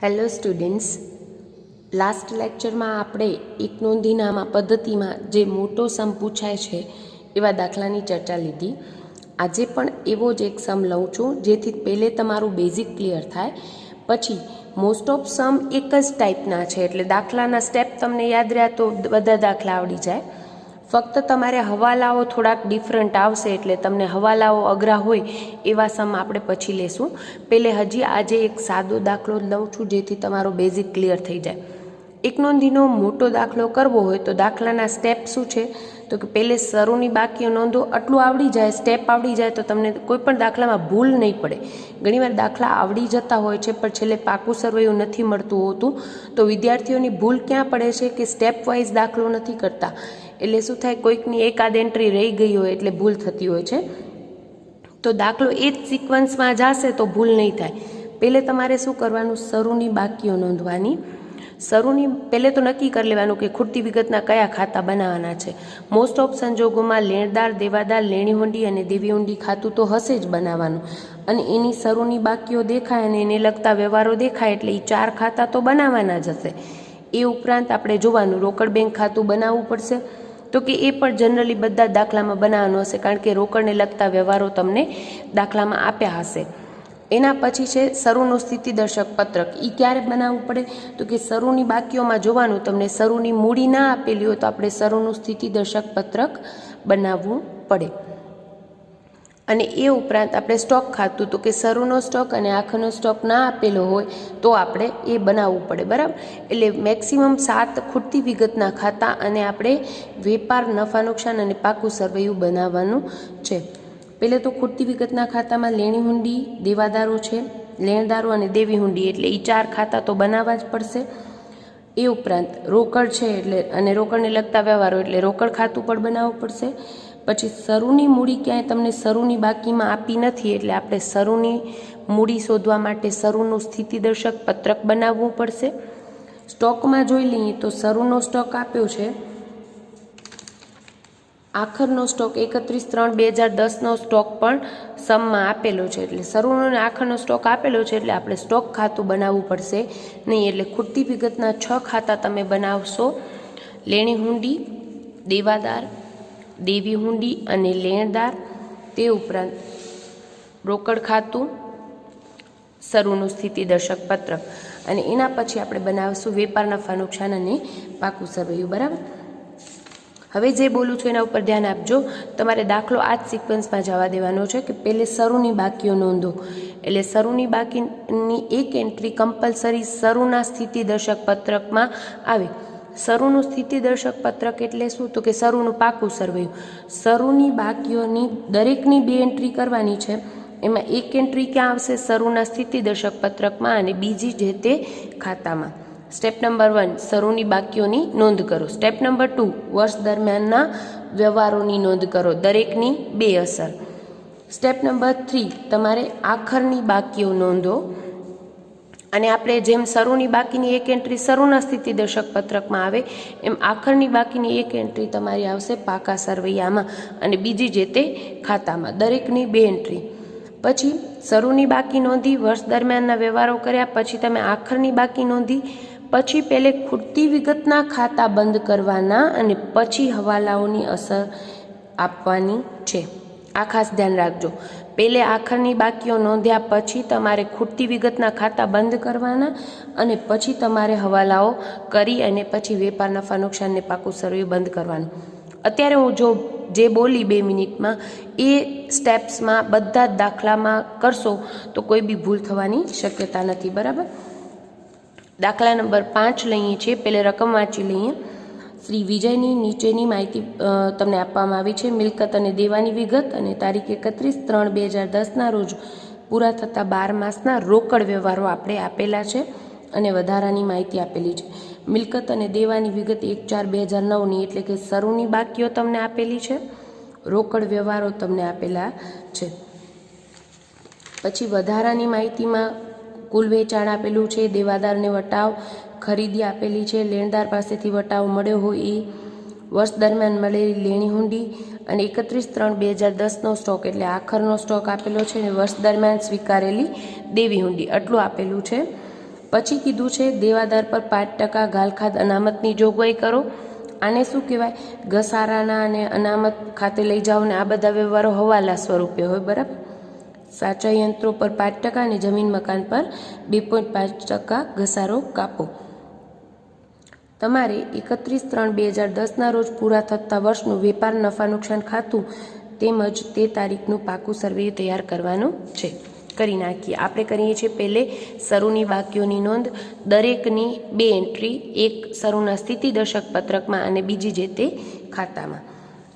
Hello students, last લેક્ચરમાં આપણે એક નોંધીનામા પદ્ધતિમાં જે મોટો સમ પૂછાય છે એવા દાખલાની ચર્ચા લીધી. આજે પણ એવો જ એક સમ લઉં છું જેથી પહેલે તમારું બેઝિક ક્લિયર થાય. પછી મોસ્ટ ઓફ સમ એક જ ટાઈપના છે એટલે દાખલાના સ્ટેપ તમને યાદ રહ્યા તો બધા દાખલા આવડી જાય. ફક્ત તમારે હવાલાઓ થોડાક ડિફરન્ટ આવશે એટલે તમને હવાલાઓ અઘરા હોય એવા સમ આપણે પછી લેશું. પહેલે હજી આજે એક સાદો દાખલો લઉં છું જેથી તમારો બેઝિક ક્લિયર થઈ જાય. એક નોંધીનો મોટો દાખલો કરવો હોય તો દાખલાના સ્ટેપ શું છે તો કે પહેલે શરૂની બાકીઓ નોંધો. આટલું આવડી જાય, સ્ટેપ આવડી જાય તો તમને કોઈ પણ દાખલામાં ભૂલ નહીં પડે. ઘણીવાર દાખલા આવડી જતા હોય છે પણ છેલ્લે પાકું સરવૈયું નથી મળતું હોતું. તો વિદ્યાર્થીઓની ભૂલ ક્યાં પડે છે કે સ્ટેપ વાઇઝ દાખલો નથી કરતા એટલે શું થાય, કોઈકની એકાદ એન્ટ્રી રહી ગઈ હોય એટલે ભૂલ થતી હોય છે. તો દાખલો એ જ સિક્વન્સમાં જશે તો ભૂલ નહીં થાય. પહેલે તમારે શું કરવાનું, શરૂની બાકીઓ નોંધવાની. શરૂની પહેલે તો નક્કી કરી લેવાનું કે ખૂટતી વિગતના કયા ખાતા બનાવવાના છે. મોસ્ટ ઓફ સંજોગોમાં લેણદાર, દેવાદાર, લેણી હુંડી અને દેવી હુંડી ખાતું તો હશે જ બનાવવાનું. અને એની શરૂની બાકીઓ દેખાય અને એને લગતા વ્યવહારો દેખાય એટલે એ 4 ખાતા તો બનાવવાના જ હશે. એ ઉપરાંત આપણે જોવાનું રોકડ બેંક ખાતું બનાવવું પડશે. તો કે એ પણ જનરલી બધા દાખલામાં બનાવવાનું હશે કારણ કે રોકડને લગતા વ્યવહારો તમને દાખલામાં આપ્યા હશે. એના પછી છે શરૂનું સ્થિતિદર્શક પત્રક. એ ક્યારે બનાવવું પડે તો કે શરૂની બાકીઓમાં જોવાનું તમને શરૂની મૂડી ના આપેલી હોય તો આપણે શરૂનું સ્થિતિદર્શક પત્રક બનાવવું પડે. અને એ ઉપરાંત આપણે સ્ટોક ખાતું તો કે શરૂનો સ્ટોક અને આખરનો સ્ટોક ના આપેલો હોય તો આપણે એ બનાવવું પડે. બરાબર, એટલે મેક્સિમમ 7 ખૂટતી વિગતના ખાતા અને આપણે વેપાર, નફા નુકસાન અને પાકું સરવૈયું બનાવવાનું છે. પહેલે તો ખૂટતી વિગતના ખાતામાં લેણી હુંડી, દેવાદારો છે, લેણદારો અને દેવી હુંડી એટલે એ 4 ખાતા તો બનાવવા જ પડશે. એ ઉપરાંત રોકડ છે એટલે અને રોકડને લગતા વ્યવહારો એટલે રોકડ ખાતું પણ બનાવવું પડશે. પછી શરૂની મૂડી ક્યાંય તમને શરૂની બાકીમાં આપી નથી એટલે આપણે શરૂની મૂડી શોધવા માટે શરૂનું સ્થિતિદર્શક પત્રક બનાવવું પડશે. સ્ટોકમાં જોઈ લઈએ તો શરૂનો સ્ટોક આપ્યો છે, આખરનો સ્ટોક 31/3/2010નો સ્ટોક પણ સમમાં આપેલો છે એટલે શરૂનો અને આખરનો સ્ટોક આપેલો છે એટલે આપણે સ્ટોક ખાતું બનાવવું પડશે નહીં. એટલે ખૂટતી વિગતના 6 ખાતા તમે બનાવશો, લેણી હુંડી, દેવાદાર, દેવી હુંડી અને લેણદાર. તે ઉપરાંત રોકડ ખાતું, શરૂનું સ્થિતિદર્શક પત્રક અને એના પછી આપણે બનાવશું વેપાર, નફા નુકસાન અને પાકું સરવૈયું. બરાબર, હવે જે બોલું છું એના ઉપર ધ્યાન આપજો. તમારે દાખલો આ જ સિક્વન્સમાં જવા દેવાનો છે કે પહેલે શરૂની બાકીઓ નોંધો. એટલે શરૂની બાકીની એક એન્ટ્રી કમ્પલસરી શરૂના સ્થિતિદર્શક પત્રકમાં આવે. શરૂનું સ્થિતિદર્શક પત્રક એટલે શું તો કે શરૂનું પાકું સરવૈયું. શરૂની બાકીઓની દરેકની 2 એન્ટ્રી કરવાની છે. એમાં એક એન્ટ્રી ક્યાં આવશે, શરૂના સ્થિતિદર્શક પત્રકમાં અને બીજી જે તે ખાતામાં. સ્ટેપ નંબર 1 શરૂની બાકીઓની નોંધ કરો. સ્ટેપ નંબર 2 વર્ષ દરમિયાનના વ્યવહારોની નોંધ કરો, દરેકની 2 અસર. સ્ટેપ નંબર 3 તમારે આખરની બાકીઓ નોંધો. અને આપણે જેમ શરૂની બાકીની એક એન્ટ્રી શરૂના સ્થિતિદર્શક પત્રકમાં આવે એમ આખરની બાકીની એક એન્ટ્રી તમારી આવશે પાકા સરવૈયામાં અને બીજી જે તે ખાતામાં, દરેકની 2 એન્ટ્રી. પછી શરૂની બાકી નોંધી, વર્ષ દરમિયાનના વ્યવહારો કર્યા, પછી તમે આખરની બાકી નોંધી, પછી પહેલે ખૂટતી વિગતના ખાતા બંધ કરવાના અને પછી હવાલાઓની અસર આપવાની છે. આ ખાસ ધ્યાન રાખજો. પહેલે આખરની બાકીઓ નોંધ્યા પછી તમારે ખૂટતી વિગતના ખાતા બંધ કરવાના અને પછી તમારે હવાલાઓ કરી અને પછી વેપાર, નફા નુકસાનને પાકું સરવૈયું બંધ કરવાનું. અત્યારે હું જે બોલી 2 મિનિટમાં એ સ્ટેપ્સમાં બધા જ દાખલામાં કરશો તો કોઈ બી ભૂલ થવાની શક્યતા નથી. બરાબર, દાખલા નંબર 5 લઈએ છીએ. પહેલે રકમ વાંચી લઈએ. શ્રી વિજયની નીચેની માહિતી તમને આપવામાં આવી છે. મિલકત અને દેવાની વિગત અને તારીખ 31/3/2010ના રોજ પૂરા થતા 12 માસના રોકડ વ્યવહારો આપણે આપેલા છે અને વધારાની માહિતી આપેલી છે. મિલકત અને દેવાની વિગત 1/4/2009ની એટલે કે શરૂની બાકીઓ તમને આપેલી છે, રોકડ વ્યવહારો તમને આપેલા છે. પછી વધારાની માહિતીમાં કુલ વેચાણ આપેલું છે, દેવાદારને વટાવ, ખરીદી આપેલી છે, લેણદાર પાસેથી વટાવ મળ્યો હોય એ, વર્ષ દરમિયાન મળેલી લેણી હુંડી અને 31/3/2010નો સ્ટોક એટલે આખરનો સ્ટોક આપેલો છે અને વર્ષ દરમિયાન સ્વીકારેલી દેવી હુંડી આટલું આપેલું છે. પછી કીધું છે દેવાદાર પર 5% ગાલખાદ અનામતની જોગવાઈ કરો. આને શું કહેવાય? ઘસારાના અને અનામત ખાતે લઈ જાઓ ને આ બધા વ્યવહારો હવાલા સ્વરૂપે હોય, બરાબર. સાચા યંત્રો પર 5% અને જમીન મકાન પર 2.5% ઘસારો કાપો. તમારે 31/3/2010 રોજ પૂરા થતા વર્ષનું વેપાર નફા નુકસાન ખાતું તેમજ તે તારીખનું પાકું સર્વે તૈયાર કરવાનું છે. કરી નાખીએ. આપણે કરીએ છીએ પહેલે શરૂની બાકીઓની નોંધ. દરેકની 2 એન્ટ્રી, એક શરૂના સ્થિતિ દર્શક પત્રકમાં અને બીજી જે તે ખાતામાં.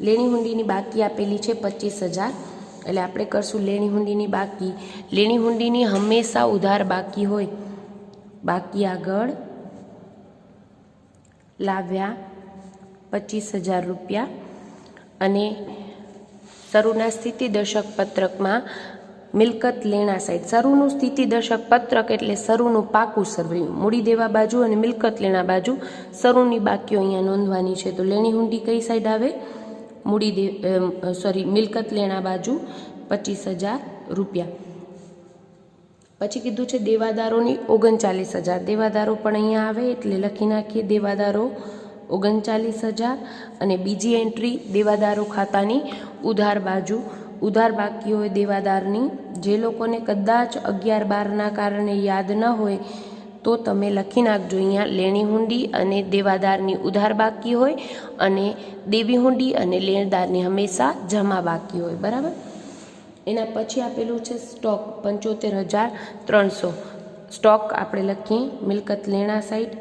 લેણી હુંડીની બાકી આપેલી છે 25,000, એટલે આપણે કરશું લેણી હુંડીની બાકી. લેણી હુંડીની હંમેશા ઉધાર બાકી હોય. બાકી આગળ લાવ્યા 25,000 રૂપિયા અને શરૂના સ્થિતિ દર્શક પત્રકમાં મિલકત લેણા સાઈડ. શરૂનું સ્થિતિ દર્શક પત્રક એટલે શરૂનું પાકું સર્વે. મૂડી દેવા બાજુ અને મિલકત લેણા બાજુ શરૂની બાકીઓ અહીંયા નોંધવાની છે. તો લેણી હુંડી કઈ સાઈડ આવે? મિલકત લેણા બાજુ 25,000 રૂપિયા. પછી કીધું છે દેવાદારોની 39,000. દેવાદારો પણ અહીંયા આવે એટલે લખી નાખીએ દેવાદારો 39,000 અને બીજી એન્ટ્રી દેવાદારો ખાતાની ઉધાર બાજુ. ઉધાર બાકી હોય દેવાદારની. જે લોકોને કદાચ 11/12ના કારણે યાદ ન હોય તો તમે લખી નાખજો અહીંયા લેણી હુંડી અને દેવાદારની ઉધાર બાકી હોય અને દેવી હુંડી અને લેણદારની હંમેશા જમા બાકી હોય, બરાબર. એના પછી આપેલું છે સ્ટોક 75,300. સ્ટોક આપણે લખીએ મિલકત લેણા સાઈડ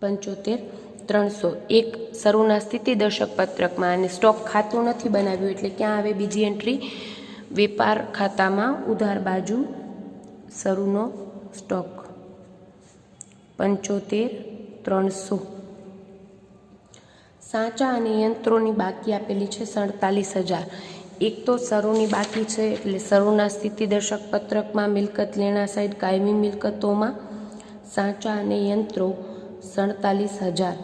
75,300. એક શરૂના સ્થિતિ દર્શક પત્રકમાં અને સ્ટોક ખાતું નથી બનાવ્યું એટલે ક્યાં આવે બીજી એન્ટ્રી? વેપાર ખાતામાં ઉધાર બાજુ શરૂનો સ્ટોક 75,300. સાચા અને યંત્રોની બાકી આપેલી છે 47,000. એક તો શરૂની બાકી છે એટલે શરૂના સ્થિતિ દર્શક પત્રકમાં મિલકત લેણા સાઈડ કાયમી મિલકતોમાં સાચા અને યંત્રો 47,000.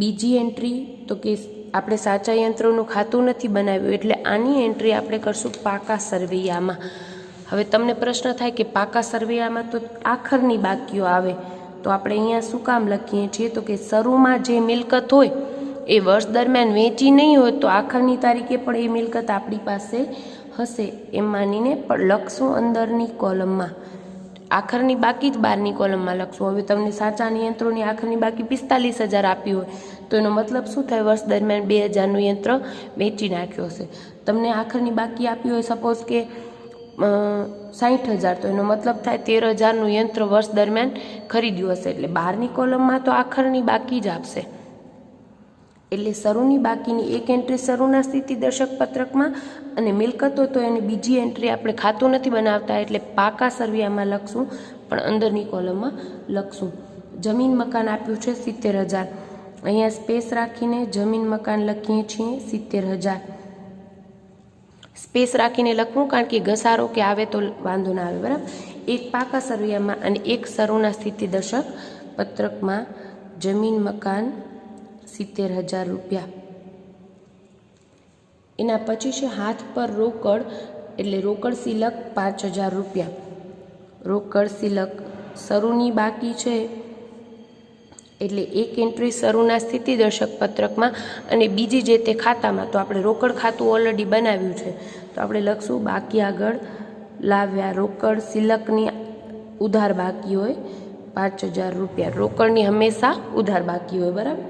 બીજી એન્ટ્રી તો કે આપણે સાચા યંત્રોનું ખાતું નથી બનાવ્યું એટલે આની એન્ટ્રી આપણે કરશું પાકા સરવૈયામાં. હવે તમને પ્રશ્ન થાય કે પાકા સરવૈયામાં તો આખરની બાકીઓ આવે, તો આપણે અહીંયા શું કામ લખીએ છીએ? તો કે શરૂમાં જે મિલકત હોય એ વર્ષ દરમિયાન વેચી નહીં હોય તો આખરની તારીખે પણ એ મિલકત આપણી પાસે હશે એમ માનીને પણ લખશું અંદરની કોલમમાં. આખરની બાકી જ બહારની કોલમમાં લખશું. હવે તમને સાચા યંત્રોની આખરની બાકી 45,000 આપી હોય તો એનો મતલબ શું થાય? વર્ષ દરમિયાન 2,000નું યંત્ર વેચી નાખ્યો હશે. તમને આખરની બાકી આપી હોય સપોઝ કે 60,000 તો એનો મતલબ થાય 13,000નું યંત્ર વર્ષ દરમિયાન ખરીદ્યું હશે. એટલે બહારની કોલમમાં તો આખરની બાકી જ આપશે. એટલે શરૂની બાકીની એક એન્ટ્રી શરૂના સ્થિતિ દર્શક પત્રકમાં અને મિલકતો તો એની બીજી એન્ટ્રી આપણે ખાતું નથી બનાવતા એટલે પાકા સરવૈયામાં લખશું પણ અંદરની કોલમમાં લખશું. જમીન મકાન આપ્યું છે 70,000. અહીંયા સ્પેસ રાખીને જમીન મકાન લખીએ છીએ 70,000. સ્પેસ રાખીને લખવું કારણ કે ઘસારો કે આવે તો વાંધો ના આવે, બરાબર. એક પાકા સરવૈયામાં અને એક શરૂના સ્થિતિ દર્શક પત્રકમાં જમીન મકાન 70,000 રૂપિયા. એના પછી છે હાથ પર રોકડ એટલે રોકડ સિલક 5,000 રૂપિયા. રોકડ સિલક શરૂની બાકી છે એટલે એક એન્ટ્રી શરૂના સ્થિતિ દર્શક પત્રકમાં અને બીજી જે તે ખાતામાં. તો આપણે રોકડ ખાતું ઓલરેડી બનાવ્યું છે તો આપણે લખશું બાકી આગળ લાવ્યા રોકડ સિલકની ઉધાર બાકી હોય 5,000 રૂપિયા. રોકડની હંમેશા ઉધાર બાકી હોય, બરાબર.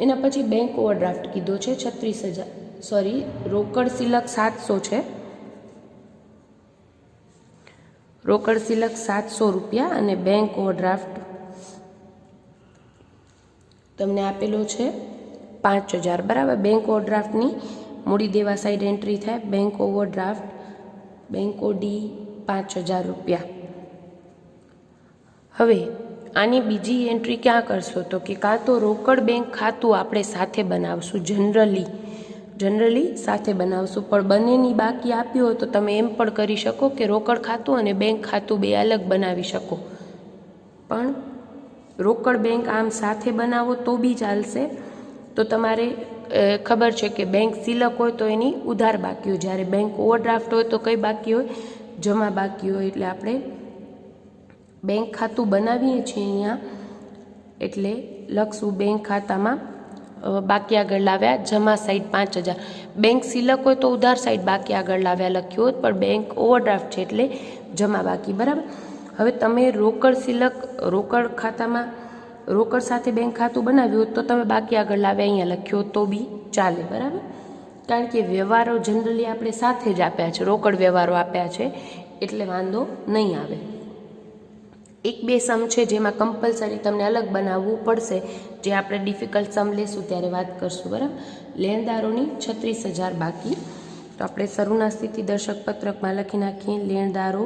એના પછી બેંક ઓવરડ્રાફ્ટ કીધો છે 36,000. રોકડ સિલક 700 છે. રોકડ સિલક 700 રૂપિયા અને બેંક ઓવરડ્રાફ્ટ તમને આપેલો છે 5,000, બરાબર. બેંક ઓવરડ્રાફ્ટની મૂડી દેવા સાઈડ એન્ટ્રી થાય બેંક ઓવરડ્રાફ્ટ બેંક ઓડી 5,000 રૂપિયા. હવે આની બીજી એન્ટ્રી ક્યાં કરશો? તો કે કાં તો રોકડ બેંક ખાતું આપણે સાથે બનાવશું, જનરલી સાથે બનાવશું. પણ બંનેની બાકી આપી હોય તો તમે એમ પણ કરી શકો કે રોકડ ખાતું અને બેંક ખાતું બે અલગ બનાવી શકો. પણ રોકડ બેંક આમ સાથે બનાવો તો બી ચાલશે. તો તમારે ખબર છે કે બેંક સિલક હોય તો એની ઉધાર બાકી હોય, જ્યારે બેંક ઓવરડ્રાફ્ટ હોય તો કઈ બાકી હોય? જમા બાકી હોય એટલે આપણે બેંક ખાતું બનાવીએ છીએ અહીંયા, એટલે લખશું બેંક ખાતામાં બાકી આગળ લાવ્યા જમા સાઈડ 5000. બેંક સિલક હોય તો ઉધાર સાઈડ બાકી આગળ લાવ્યા લખ્યું હોત, પણ બેંક ઓવરડ્રાફ્ટ છે એટલે જમા બાકી. બરાબર. હવે તમે રોકડ સિલક રોકડ ખાતામાં રોકડ સાથે બેંક ખાતું બનાવ્યું હોત તો તમે બાકી આગળ લાવ્યા અહીંયા લખ્યો તો બી ચાલે. બરાબર. કારણ કે વ્યવહારો જનરલી આપણે સાથે જ આપ્યા છે, રોકડ વ્યવહારો આપ્યા છે એટલે વાંધો નહીં આવે. એક બે સમ છે જેમાં કમ્પલસરી તમને અલગ બનાવવું પડશે, જે આપણે ડિફિકલ્ટ સમ લેશું ત્યારે વાત કરશું. બરાબર. લેણદારોની 36,000 બાકી, તો આપણે શરૂના સ્થિતિ દર્શક પત્રકમાં લખી નાખીએ લેણદારો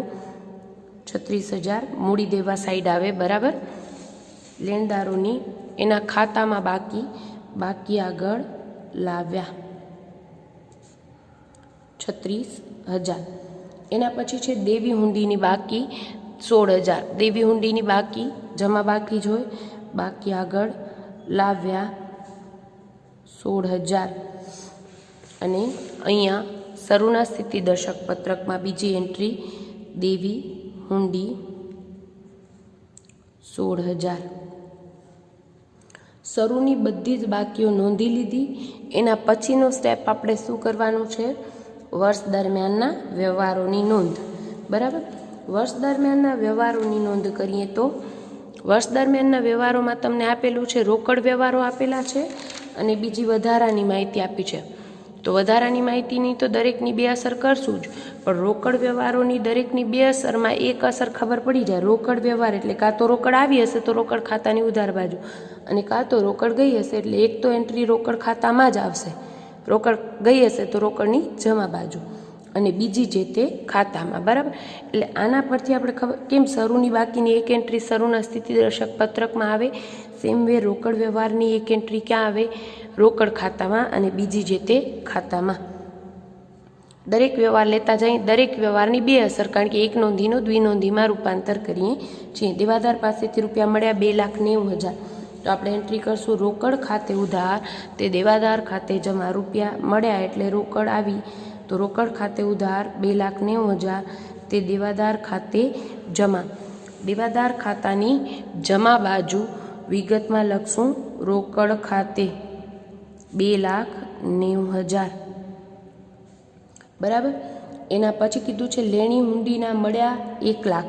36,000 મૂડી દેવા સાઈડ આવે. બરાબર. લેણદારોની એના ખાતામાં બાકી આગળ લાવ્યા 36,000. એના પછી છે દેવી હુંડીની બાકી 16,000. દેવી હુંડીની બાકી જમા બાકી જ હોય, બાકી આગળ લાવ્યા 16,000. અને અહીંયા શરૂના સ્થિતિ દર્શક પત્રકમાં બીજી એન્ટ્રી દેવી હુંડી 16,000. શરૂની બધી જ બાકીઓ નોંધી લીધી. એના પછીનો સ્ટેપ આપણે શું કરવાનું છે? વર્ષ દરમિયાનના વ્યવહારોની નોંધ. બરાબર. વર્ષ દરમિયાનના વ્યવહારોની નોંધ કરીએ તો વર્ષ દરમિયાનના વ્યવહારોમાં તમને આપેલું છે રોકડ વ્યવહારો આપેલા છે અને બીજી વધારાની માહિતી આપી છે. તો વધારાની માહિતીની તો દરેકની બે અસર કરશું જ, પણ રોકડ વ્યવહારોની દરેકની બે અસરમાં એક અસર ખબર પડી જાય. રોકડ વ્યવહાર એટલે કાં તો રોકડ આવી હશે તો રોકડ ખાતાની ઉધાર બાજુ, અને કાં તો રોકડ ગઈ હશે એટલે એક તો એન્ટ્રી રોકડ ખાતામાં જ આવશે, રોકડ ગઈ હશે તો રોકડની જમા બાજુ, અને બીજી જે તે ખાતામાં. બરાબર. એટલે આના પરથી આપણે ખબર કેમ શરૂની બાકીની એક એન્ટ્રી શરૂના સ્થિતિ દર્શક પત્રકમાં આવે, સેમ વે રોકડ વ્યવહારની એક એન્ટ્રી ક્યાં આવે? રોકડ ખાતામાં, અને બીજી જે તે ખાતામાં. દરેક વ્યવહાર લેતા જઈએ, દરેક વ્યવહારની બે અસર, કારણ કે એક નોંધીનો દ્વિનોંધીમાં રૂપાંતર કરીએ છીએ. દેવાદાર પાસેથી રૂપિયા મળ્યા 2,90,000, તો આપણે એન્ટ્રી કરશું રોકડ ખાતે ઉધાર, તે દેવાદાર ખાતે જમા. રૂપિયા મળ્યા એટલે રોકડ આવી, તો રોકડ ખાતે ઉધાર 2,90,000, તે દેવાદાર ખાતે જમા. દેવાદાર ખાતાની જમા બાજુ વિગતમાં લખશું રોકડ ખાતે 2,90,000. બરાબર. એના પછી કીધું છે લેણી હુંડીના મળ્યા 1,00,000.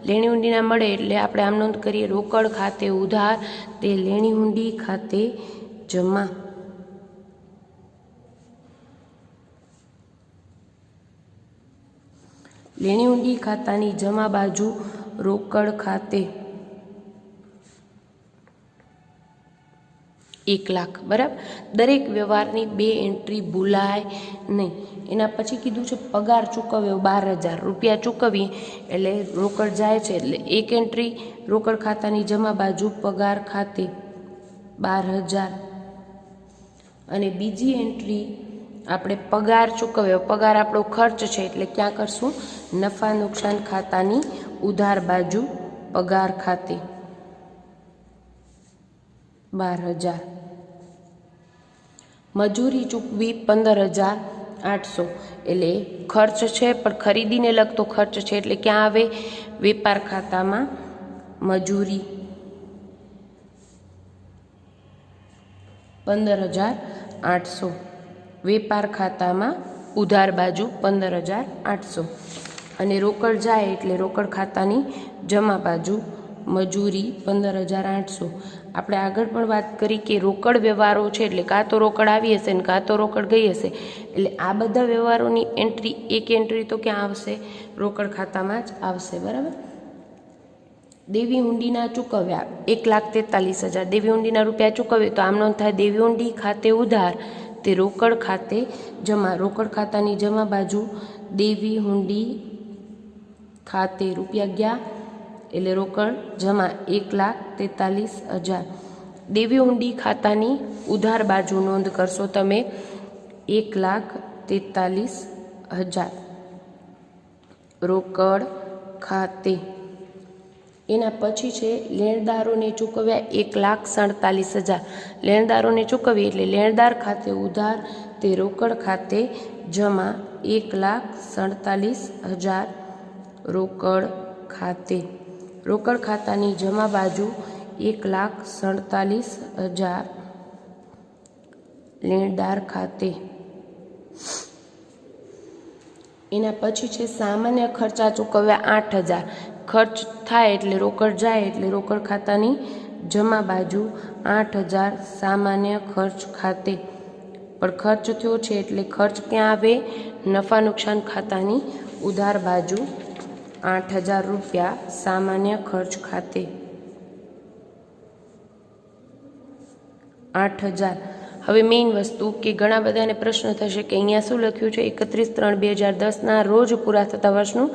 લેણી હુંડીના મળે એટલે આપણે આમ નોંધ કરીએ રોકડ ખાતે ઉધાર, તે લેણી હુંડી ખાતે જમા. લેણી હુંડી ખાતાની જમા બાજુ રોકડ ખાતે 1,00,000. બરાબર. દરેક વ્યવહારની બે એન્ટ્રી ભૂલાય નહીં. એના પછી કીધું છે પગાર ચૂકવ્યો 12,000 રૂપિયા ચૂકવીએ એટલે રોકડ જાય છે, એટલે એક એન્ટ્રી રોકડ ખાતાની જમા બાજુ પગાર ખાતે 12,000, અને બીજી એન્ટ્રી આપણે પગાર ચૂકવ્યો, પગાર આપણો ખર્ચ છે એટલે ક્યાં કરશું? નફા નુકસાન ખાતાની ઉધાર બાજુ પગાર ખાતે 12,000. મજૂરી ચૂકવી 15,800, એટલે ખર્ચ છે પણ ખરીદીને લગતો ખર્ચ છે એટલે ક્યાં આવે? વેપાર ખાતામાં મજૂરી 15,800. વેપાર ખાતામાં ઉધાર બાજુ 15,800, અને રોકડ જાય એટલે રોકડ ખાતાની જમા બાજુ મજૂરી 15,800. આપણે આગળ પણ વાત કરી કે રોકડ વ્યવહારો છે એટલે કાં તો રોકડ આવી હશે ને કાં તો રોકડ ગઈ હશે, એટલે આ બધા વ્યવહારોની એન્ટ્રી એક એન્ટ્રી તો ક્યાં આવશે? રોકડ ખાતામાં જ આવશે. બરાબર. દેવી હુંડીના ચૂકવ્યા 1,43,000. દેવી હુંડીના રૂપિયા ચૂકવીએ તો આમ નોંધ થાય દેવી હુંડી ખાતે ઉધાર, તે રોકડ ખાતે જમા. રોકડ ખાતાની જમા બાજુ દેવી હુંડી ખાતે રૂપિયા ગયા એટલે રોકડ જમા 1,43,000. દેવી હુંડી ખાતાની ઉધાર બાજુ નોંધ કરશો તમે 1,43,000 રોકડ ખાતે. એના પછી છે લેણદારોને ચૂકવ્યા 1,47,000. લેણદારોને ચૂકવી એટલે લેણદાર ખાતે ઉધાર, તે રોકડ ખાતે જમા 1,47,000 રોકડ ખાતે, રોકડ ખાતાની જમા બાજુ 1,47,000 લેણદાર ખાતે. એના પછી છે સામાન્ય ખર્ચા ચૂકવ્યા 8,000. ખર્ચ થાય એટલે રોકડ જાય એટલે રોકડ ખાતાની જમા બાજુ 8,000 સામાન્ય ખર્ચ ખાતે. પણ ખર્ચ થયો છે એટલે ખર્ચ ક્યાં આવે? નફા નુકસાન ખાતાની ઉધાર બાજુ 8,000 રૂપિયા સામાન્ય ખર્ચ ખાતે. 8,000. હવે મેઇન વસ્તુ કે ઘણા બધાને પ્રશ્ન થશે કે અહીંયા શું લખ્યું છે? 31/3/2010 રોજ પૂરા થતા વર્ષનું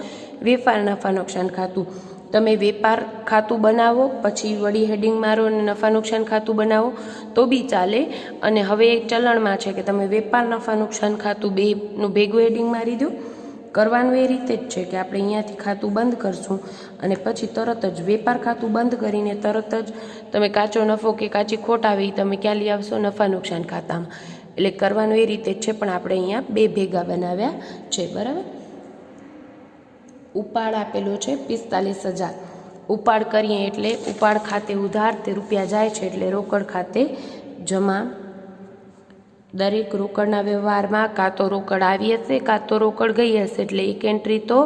વેપાર નફા નુકસાન ખાતું. તમે વેપાર ખાતું બનાવો પછી વળી હેડિંગ મારો અને નફા નુકસાન ખાતું બનાવો તો બી ચાલે. અને હવે એક ચલણમાં છે કે તમે વેપાર નફા નુકસાન ખાતું બેનું ભેગું હેડિંગ મારી દો. કરવાનું એ રીતે જ છે કે આપણે અહીંયાથી ખાતું બંધ કરશું અને પછી તરત જ વેપાર ખાતું બંધ કરીને તરત જ તમે કાચો નફો કે કાચી ખોટ આવે એ તમે ક્યાં લઈ આવશો? નફા નુકસાન ખાતામાં. એટલે કરવાનું એ રીતે જ છે, પણ આપણે અહીંયા બે ભેગા બનાવ્યા છે. બરાબર. ઉપાડ આપેલો છે 45,000. ઉપાડ કરીએ એટલે ઉપાડ ખાતે ઉધાર તે રૂપિયા જાય છે એટલે રોકડ ખાતે જમા. દરેક રોકડના વ્યવહારમાં કાં તો રોકડ આવી હશે કાં તો રોકડ ગઈ હશે એટલે એક એન્ટ્રી તો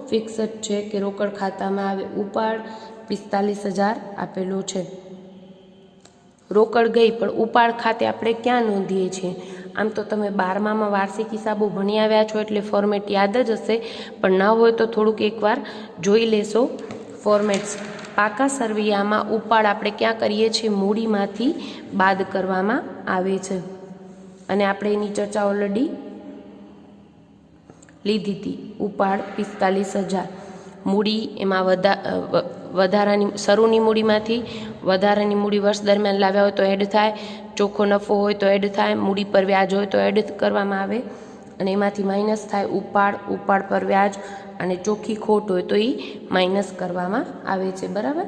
ફિક્સ જ છે કે રોકડ ખાતામાં આવે. ઉપાડ 45,000 આપેલો છે. રોકડ ગઈ પણ ઉપાડ ખાતે આપણે ક્યાં નોંધીએ છીએ? આમ તો તમે 12મામાં વાર્ષિક હિસાબો ભણી આવ્યા છો એટલે ફોર્મેટ યાદ જ હશે, પણ ના હોય તો થોડુંક એકવાર જોઈ લેશો ફોર્મેટ્સ. પાકા સરવૈયામાં ઉપાડ આપણે ક્યાં કરીએ છીએ? મૂડીમાંથી બાદ કરવામાં આવે છે અને આપણે એની ચર્ચા ઓલરેડી લીધી હતી. ઉપાડ 45,000. મૂડી એમાં વધારાની શરૂની મૂડીમાંથી વધારાની મૂડી વર્ષ દરમિયાન લાવ્યા હોય તો એડ થાય, ચોખ્ખો નફો હોય તો એડ થાય, મૂડી પર વ્યાજ હોય તો એડ કરવામાં આવે અને એમાંથી માઇનસ થાય ઉપાડ પર વ્યાજ અને ચોખ્ખી ખોટ હોય તો એ માઇનસ કરવામાં આવે છે. બરાબર.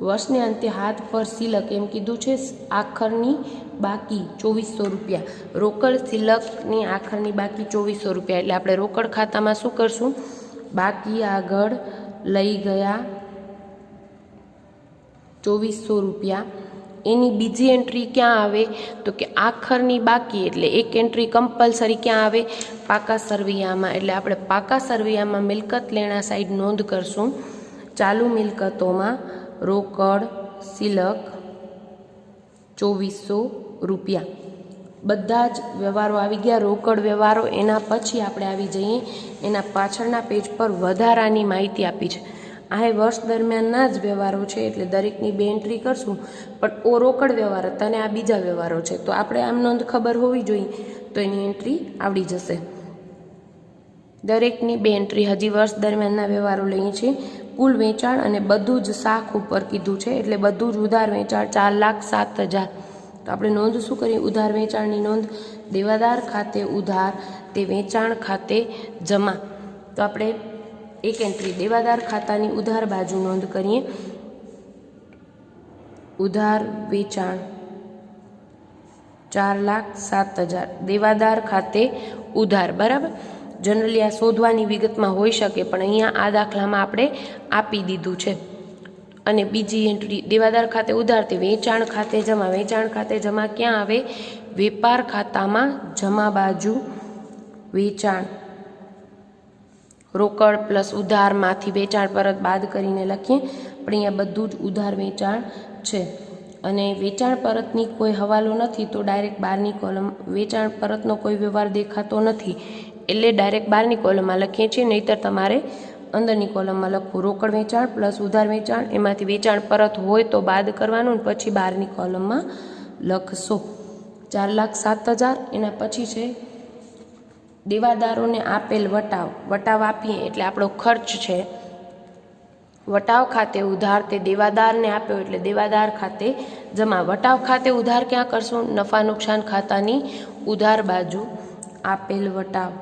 વર્ષને અંતે હાથ પર સિલક એમ કીધું છે આખરની બાકી 2,400 રૂપિયા. રોકડ સિલકની આખરની બાકી 2,400 રૂપિયા. એટલે આપણે રોકડ ખાતામાં શું કરશું? બાકી આગળ લઈ ગયા 2,400 રૂપિયા. એની બીજી એન્ટ્રી ક્યાં આવે? તો કે આખરની બાકી. એટલે એક એન્ટ્રી કમ્પલસરી ક્યાં આવે? પાકા સરવૈયામાં. એટલે આપણે પાકા સરવૈયામાં મિલકત લેણા સાઈડ નોંધ કરશું. ચાલુ મિલકતોમાં રોકડ સિલક 2,400 રૂપિયા. બધા જ વ્યવહારો આવી ગયા. રોકડ વ્યવહારો. એના પછી આપણે આવી જઈએ એના પાછળના પેજ પર વધારાની માહિતી આપી છે. આ વર્ષ દરમિયાનના જ વ્યવહારો છે એટલે દરેકની 2 એન્ટ્રી કરશું, પણ ઓ રોકડ વ્યવહાર હતા અને આ બીજા વ્યવહારો છે તો આપણે આમ નોંધ ખબર હોવી જોઈએ તો એની એન્ટ્રી આવડી જશે. દરેકની 2 એન્ટ્રી. હજી વર્ષ દરમિયાનના વ્યવહારો લઈએ છીએ. કુલ વેચાણ અને બધું જ શાખ ઉપર કીધું છે એટલે બધું જ ઉધાર વેચાણ 4,07,000. તો આપણે નોંધ શું કરીએ? ઉધાર વેચાણની નોંધ. દેવાદાર ખાતે ઉધાર તે વેચાણ ખાતે જમા. તો આપણે એક એન્ટ્રી દેવાદાર ખાતાની ઉધાર બાજુ નોંધ કરીએ. ઉધાર વેચાણ 4,07,000 દેવાદાર ખાતે ઉધાર. બરાબર. જનરલી આ શોધવાની વિગતમાં હોઈ શકે પણ અહીંયા આ દાખલામાં આપણે આપી દીધું છે. અને બીજી એન્ટ્રી દેવાદાર ખાતે ઉધાર તે વેચાણ ખાતે જમા. વેચાણ ખાતે જમા ક્યાં આવે? વેપાર ખાતામાં જમા બાજુ વેચાણ. રોકડ પ્લસ ઉધારમાંથી વેચાણ પરત બાદ કરીને લખીએ પણ અહીંયા બધું જ ઉધાર વેચાણ છે અને વેચાણ પરતની કોઈ હવાલો નથી તો ડાયરેક્ટ બહારની કોલમ. વેચાણ પરતનો કોઈ વ્યવહાર દેખાતો નથી એટલે ડાયરેક્ટ બહારની કોલમમાં લખીએ છીએ, નહીંતર તમારે અંદરની કોલમમાં લખવું. રોકડ વેચાણ પ્લસ ઉધાર વેચાણ એમાંથી વેચાણ પરત હોય તો બાદ કરવાનું ને પછી બહારની કોલમમાં લખશો. 4,07,000. એના પછી છે દેવાદારોને આપેલ વટાવ. વટાવ આપીએ એટલે આપણો ખર્ચ છે. વટાવ ખાતે ઉધાર તે દેવાદારને આપ્યો એટલે દેવાદાર ખાતે જમા. વટાવ ખાતે ઉધાર ક્યાં કરશું? નફા નુકસાન ખાતાની ઉધાર બાજુ આપેલ વટાવ.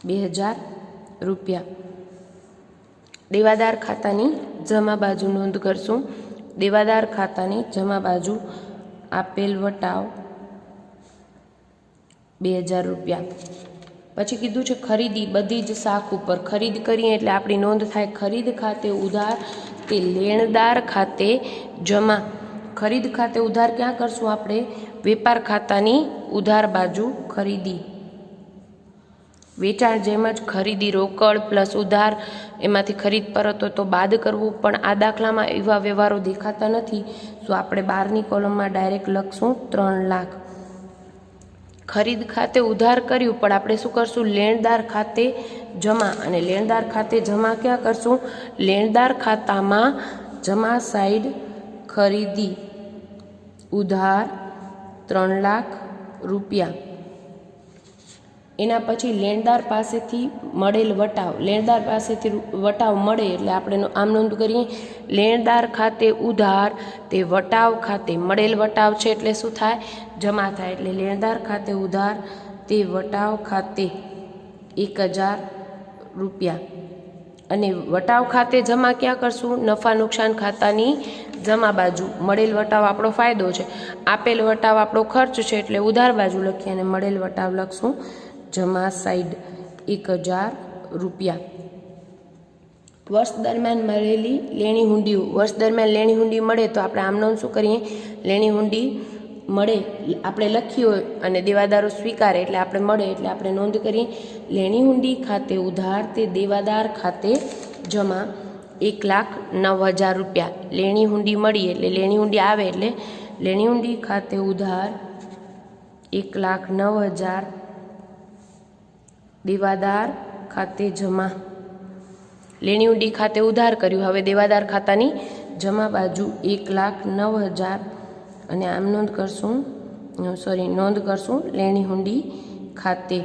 ₹2,000. દેવાદાર ખાતાની જમા બાજુ નોંધ કરશું. દેવાદાર ખાતાની જમા બાજુ આપેલ વટાવ ₹2000 પછી કીધું છે ખરીદી બધી જ શાખ ઉપર ખરીદ કરીએ એટલે આપણી નોંધ થાય ખરીદ ખાતે ઉધાર તે લેણદાર ખાતે જમા। ખરીદ ખાતે ઉધાર ક્યાં કરશું આપણે? વેપાર ખાતાની ઉધાર બાજુ ખરીદી। વેચાણ જેમ જ ખરીદી રોકડ પ્લસ ઉધાર એમાંથી ખરીદ પરતો તો બાદ કરવું, પણ આ દાખલામાં એવા વ્યવહારો દેખાતા નથી, તો આપણે 12ની કોલમમાં ડાયરેક્ટ લખશું 3 લાખ। ખરીદ ખાતે ઉધાર કર્યું પણ આપણે શું કરશું? લેણદાર ખાતે જમા, અને લેણદાર ખાતે જમા ક્યાં કરશું? લેણદાર ખાતામાં જમા સાઈડ ખરીદી ઉધાર ₹3 લાખ। એના પછી લેણદાર પાસેથી મળેલ વટાવ, લેણદાર પાસેથી વટાવ મળે એટલે આપણે આમ નોંધ કરીએ લેણદાર ખાતે ઉધાર તે વટાવ ખાતે મળેલ વટાવ છે એટલે શું થાય? જમા થાય। એટલે લેણદાર ખાતે ઉધાર તે વટાવ ખાતે ₹1000 અને વટાવ ખાતે જમા ક્યાં કરશું? નફા નુકસાન ખાતાની જમા બાજુ। મળેલ વટાવ આપણો ફાયદો છે, આપેલ વટાવ આપણો ખર્ચ છે એટલે ઉધાર બાજુ લખીએ અને મળેલ વટાવ લખશું જમા સાઈડ ₹1000। વર્ષ દરમિયાન મળેલી લેણી હુંડીઓ, વર્ષ દરમિયાન લેણી હુંડી મળે તો આપણે આમ નોંધ શું કરીએ? લેણી હુંડી મળે આપણે લખી હોય અને દેવાદારો સ્વીકારે એટલે આપણે મળે એટલે આપણે નોંધ કરીએ લેણી હુંડી ખાતે ઉધાર તે દેવાદાર ખાતે જમા ₹1,09,000। લેણી હુંડી મળી એટલે લેણી હુંડી આવે એટલે લેણી હુંડી ખાતે ઉધાર 1,09,000 દેવાદાર ખાતે જમા। લેણી હુંડી ખાતે ઉધાર કર્યું, હવે દેવાદાર ખાતાની જમા બાજુ 1,09,000 અને આમ નોંધ કરશું લેણી હુંડી ખાતે।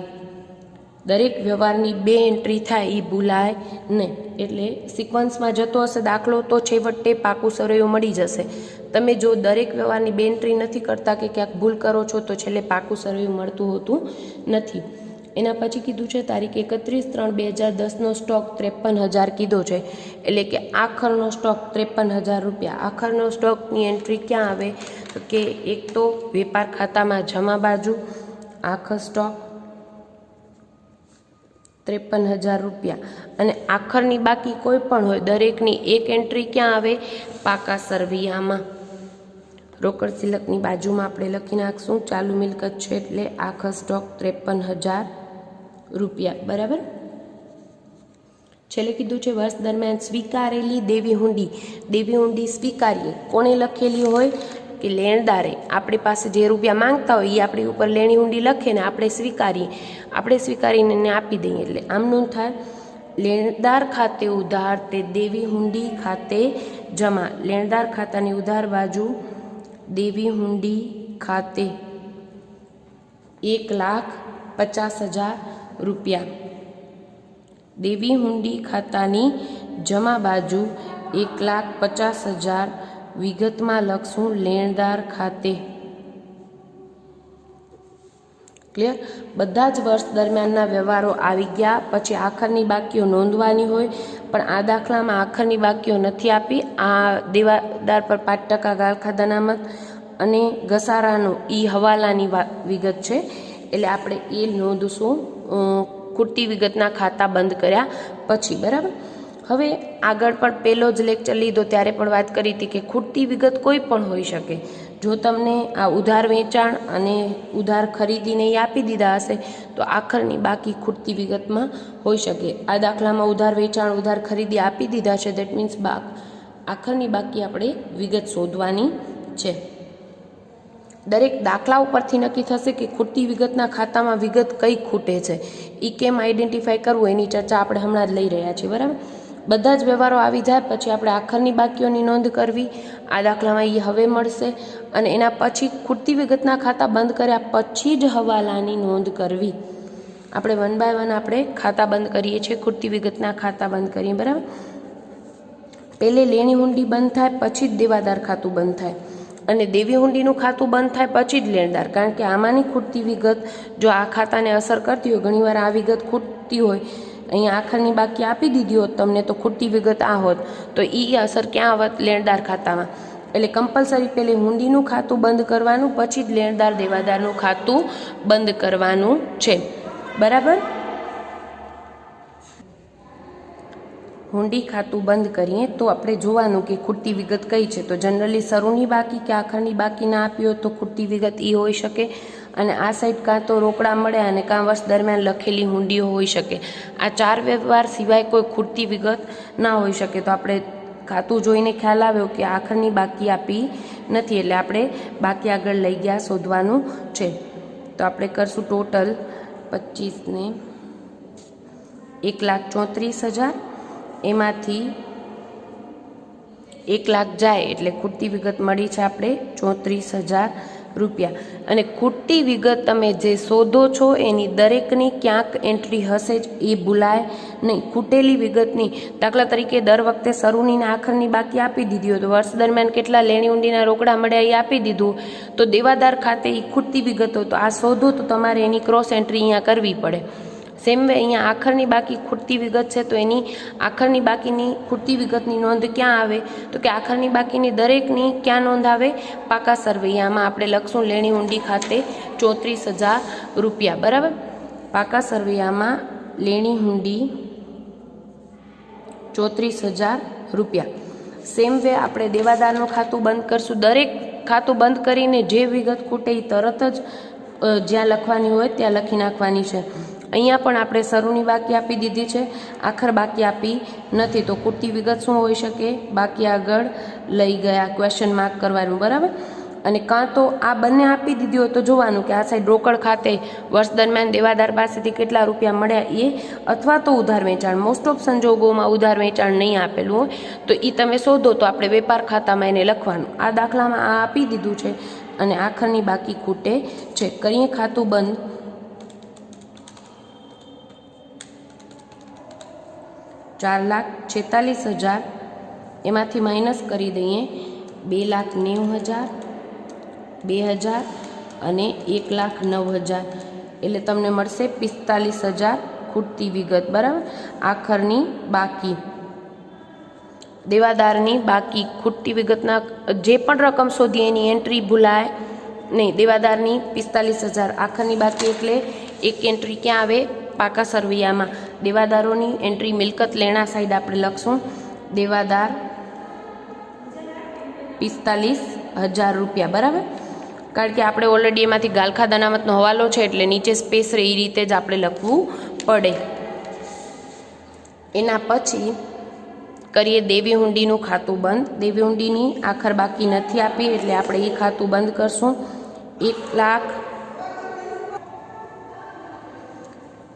દરેક વ્યવહારની 2 એન્ટ્રી થાય એ ભૂલાય નહીં, એટલે સિક્વન્સમાં જતો હશે દાખલો તો છેવટે પાકું સરવૈયું મળી જશે। તમે જો દરેક વ્યવહારની 2 એન્ટ્રી નથી કરતા કે ક્યાંક ભૂલ કરો છો તો છેલ્લે પાકું સરવૈયું મળતું હોતું નથી। એના પછી કીધું છે તારીખ 31/3/2010નો સ્ટોક 53,000 કીધો છે, એટલે કે આખરનો સ્ટોક ₹53,000। આખરનો સ્ટોકની એન્ટ્રી ક્યાં આવે? તો કે એક તો વેપાર ખાતામાં જમા બાજુ આખર સ્ટોક ₹53,000 અને આખરની બાકી કોઈ પણ હોય દરેકની એક એન્ટ્રી ક્યાં આવે? પાકા સરવૈયામાં। રોકડ સિલકની બાજુમાં આપણે લખી નાખશું ચાલુ મિલકત છે એટલે આખર સ્ટોક ₹53,000। બરાબર। છેલ્લે કીધું છે વર્ષ દરમિયાન સ્વીકારેલી દેવી હુંડી। દેવી હુંડી સ્વીકારીએ કોણે લખેલી હોય? કે લેણદારે આપણી પાસે જે રૂપિયા માંગતા હોય એ આપણી ઉપર લેણી હુંડી લખે ને આપણે સ્વીકારીને એને આપી દઈએ એટલે આમ નોંધ થાય લેણદાર ખાતે ઉધાર તે દેવી હુંડી ખાતે જમા। લેણદાર ખાતાની ઉધાર બાજુ દેવી હુંડી ખાતે ₹1,50,000। દેવી હુંડી ખાતાની જમા બાજુ 1,50,000 વિગતમાં લખશું લેણદાર ખાતે। ક્લિયર? બધા જ વર્ષ દરમિયાનના વ્યવહારો આવી ગયા। પછી આખરની બાકીઓ નોંધવાની હોય, પણ આ દાખલામાં આખરની બાકીઓ નથી આપી। આ દેવાદાર પર 5% ગાળખા અનામત અને ઘસારાનો હવાલાની વિગત છે એટલે આપણે એ નોંધશું ખૂટતી વિગતના ખાતા બંધ કર્યા પછી। બરાબર। હવે આગળ પણ પહેલો જ લેક્ચર લીધો ત્યારે પણ વાત કરી હતી કે ખૂટતી વિગત કોઈ પણ હોઈ શકે। જો તમને આ ઉધાર વેચાણ અને ઉધાર ખરીદીને એ આપી દીધા હશે તો આખરની બાકી ખૂટતી વિગતમાં હોઈ શકે। આ દાખલામાં ઉધાર વેચાણ ઉધાર ખરીદી આપી દીધા છે, દેટ મીન્સ આખરની બાકી આપણે વિગત શોધવાની છે। દરેક દાખલા ઉપરથી નક્કી થશે કે ખૂટતી વિગતના ખાતામાં વિગત કઈ ખૂટે છે, એ કેમ આઈડેન્ટિફાઈ કરવું એની ચર્ચા આપણે હમણાં જ લઈ રહ્યા છીએ। બરાબર। બધા જ વ્યવહારો આવી જાય પછી આપણે આખરની બાકીઓની નોંધ કરવી, આ દાખલામાં એ હવે મળશે, અને એના પછી ખૂટતી વિગતના ખાતા બંધ કર્યા પછી જ હવાલાની નોંધ કરવી। આપણે 1 by 1 આપણે ખાતા બંધ કરીએ છીએ, ખૂટતી વિગતના ખાતા બંધ કરીએ। બરાબર। પહેલે લેણી હુંડી બંધ થાય પછી જ દેવાદાર ખાતું બંધ થાય, અને દેવી હુંડીનું ખાતું બંધ થાય પછી જ લેણદાર, કારણ કે આમાંની ખૂટતી વિગત જો આ ખાતાને અસર કરતી હોય, ઘણીવાર આ વિગત ખૂટતી હોય, અહીંયા આખરની બાકી આપી દીધી હોત તમને તો ખૂટતી વિગત આ હોત તો એ અસર ક્યાં આવત? લેણદાર ખાતામાં। એટલે કમ્પલસરી પહેલે હુંડીનું ખાતું બંધ કરવાનું, પછી જ લેણદાર દેવાદારનું ખાતું બંધ કરવાનું છે, બરાબર। હુંડી ખાતું બંધ કરીએ તો આપણે જોવાનું કે ખૂટતી વિગત કઈ છે। તો જનરલી શરૂની બાકી કે આખરની બાકી ના આપી હોય તો ખૂટતી વિગત એ હોઈ શકે, અને આ સાઈડ કાં તો રોકડા મળે અને કાં વર્ષ દરમિયાન લખેલી હુંડીઓ હોઈ શકે। આ 4 વ્યવહાર સિવાય કોઈ ખૂટતી વિગત ના હોઈ શકે। તો આપણે ખાતું જોઈને ખ્યાલ આવ્યો કે આખરની બાકી આપી નથી, એટલે આપણે બાકી આગળ લઈ ગયા શોધવાનું છે। તો આપણે કરશું ટોટલ 25 ને 1,34,000, એમાંથી 1 લાખ જાય એટલે ખૂટતી વિગત મળી છે આપણે 34,000 રૂપિયા। અને ખૂટતી વિગત તમે જે શોધો છો એની દરેકની ક્યાંક એન્ટ્રી હશે જ, એ ભૂલાય નહીં। ખૂટેલી વિગતની દાખલા તરીકે દર વખતે શરૂની ને આખરની બાકી આપી દીધી હોય તો વર્ષ દરમિયાન કેટલા લેણી ઊંડીના રોકડા મળ્યા એ આપી દીધું, તો દેવાદાર ખાતે એ ખૂટતી વિગત હોય તો આ શોધો તો તમારે એની ક્રોસ એન્ટ્રી અહીંયા કરવી પડે। સેમ વે અહીંયા આખરની બાકી ખૂટતી વિગત છે તો એની આખરની બાકીની ખૂટતી વિગતની નોંધ ક્યાં આવે, તો કે આખરની બાકીની દરેકની ક્યાં નોંધ આવે, પાકા સરવૈયામાં આપણે લખશું લેણી ઊંડી ખાતે 34,000 રૂપિયા, બરાબર। પાકા સરવૈયામાં લેણી ઊંડી 34,000 રૂપિયા। સેમ વે આપણે દેવાદારનું ખાતું બંધ કરશું, દરેક ખાતું બંધ કરીને જે વિગત ખૂટે એ તરત જ જ્યાં લખવાની હોય ત્યાં લખી નાખવાની છે। અહીંયા પણ આપણે શરૂની બાકી આપી દીધી છે, આખર બાકી આપી નથી, તો ખૂટતી વિગત શું હોઈ શકે, બાકી આગળ લઈ ગયા, ક્વેશ્ચન માર્ક કરવાનું, બરાબર। અને કાં તો આ બંને આપી દીધી હોય તો જોવાનું કે આ સાઈડ રોકડ ખાતે વર્ષ દરમિયાન દેવાદાર પાસેથી કેટલા રૂપિયા મળ્યા એ, અથવા તો ઉધાર વેચાણ। મોસ્ટ ઓફ સંજોગોમાં ઉધાર વેચાણ નહીં આપેલું હોય તો એ તમે શોધો તો આપણે વેપાર ખાતામાં એને લખવાનું। આ દાખલામાં આ આપી દીધું છે અને આખરની બાકી ખૂટે છે। કરીએ ખાતું બંધ, 4,46,000, એમાંથી માઇનસ કરી દઈએ 2,90,000, 2,000 અને 1,09,000, એટલે તમને મળશે 45,000 ખૂટતી વિગત, બરાબર। આખરની બાકી દેવાદારની બાકી ખૂટતી વિગતના જે પણ રકમ શોધીએ એની એન્ટ્રી ભૂલાય નહીં। દેવાદારની 45,000, આખરની બાકી એટલે એક એન્ટ્રી ક્યાં આવે, પાકા સરવૈયામાં। દેવાદારોની એન્ટ્રી મિલકત લેણા સાઈડ આપણે લખશું દેવાદાર 45,000 રૂપિયા, બરાબર। કારણ કે આપણે ઓલરેડી એમાંથી ગાલખાદ અનામતનો હવાલો છે એટલે નીચે સ્પેસ રહે એ રીતે જ આપણે લખવું પડે। એના પછી કરીએ દેવી હુંડીનું ખાતું બંધ। દેવી હુંડીની આખર બાકી નથી આપી એટલે આપણે એ ખાતું બંધ કરશું।